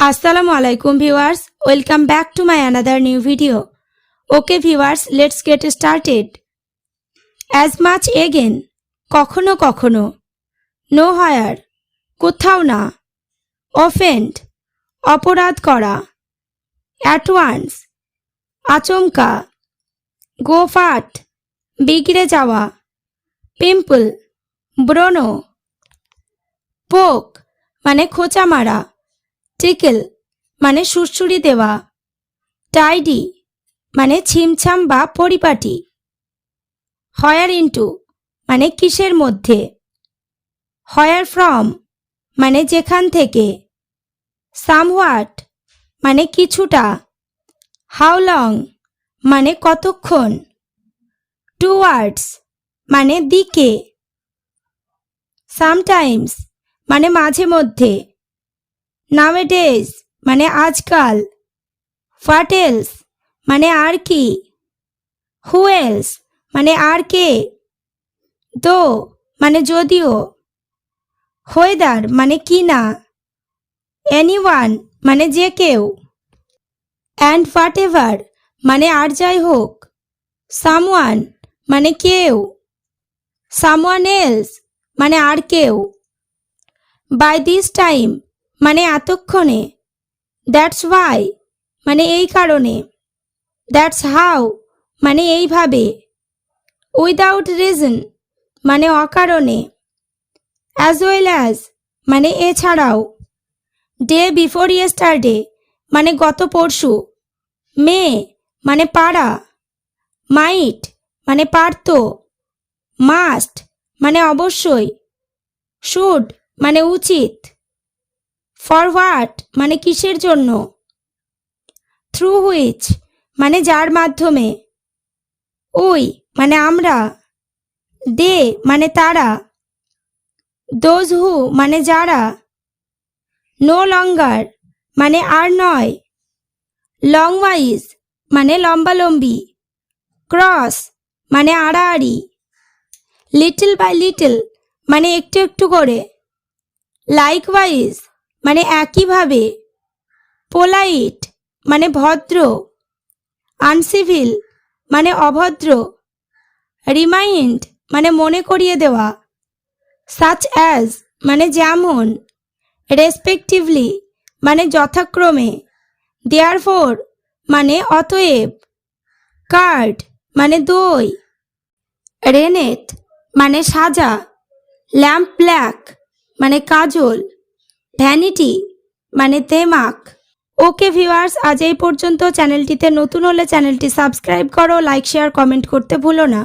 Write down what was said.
Assalamu alaikum viewers, welcome back to my another new video. Okay viewers, let's get started. As much again, কখনো কখনো, nowhere, কোথাও না, offend, অপরাধ করা, at once, আচমকা, go fast, বিগড়ে যাওয়া, pimple, ব্রণ, poke মানে খোঁচা মারা, tickle মানে সুড়সুড়ি দেওয়া, tidy মানে ছিমছাম বা পরিপাটি, where into মানে কিসের মধ্যে, where from মানে যেখান থেকে, somewhat মানে কিছুটা, how long মানে কতক্ষণ, towards মানে দিকে, sometimes মানে মাঝে মধ্যে, nowadays মানে আজকাল, what else মানে আর কি, who else মানে আর কে, though মানে যদিও, whether মানে কি না, anyone মানে যে কেউ, and whatever মানে আর যাই হোক, someone মানে কেউ, someone else মানে আর কেউ, by this time মানে এতক্ষণে, that's why মানে এই কারণে, that's how মানে এইভাবে, without reason মানে অকারণে, as well as মানে এছাড়াও, day before yesterday মানে গত পরশু, may মানে পারা, might মানে পারত, must মানে অবশ্যই, should মানে উচিত, for what মানে কিসের জন্য, through which মানে যার মাধ্যমে, we মানে আমরা, they মানে তারা, those who মানে যারা, no longer মানে আর নয়, longwise মানে লম্বালম্বি, cross মানে আড়াআড়ি, little by little মানে একটু একটু করে, likewise মানে একইভাবে, polite মানে ভদ্র, uncivil মানে অভদ্র, remind মানে মনে করিয়ে দেওয়া, such as মানে যেমন, respectively মানে যথাক্রমে, therefore মানে অতএব, curd মানে দই, rennet মানে সাজা, lamp black মানে কাজল, ভ্যানিটি মানে তেমাক। ওকে ভিউয়ার্স, আজ এই পর্যন্ত। চ্যানেলটিতে নতুন হলে চ্যানেলটি সাবস্ক্রাইব করো, লাইক শেয়ার কমেন্ট করতে ভুলো না।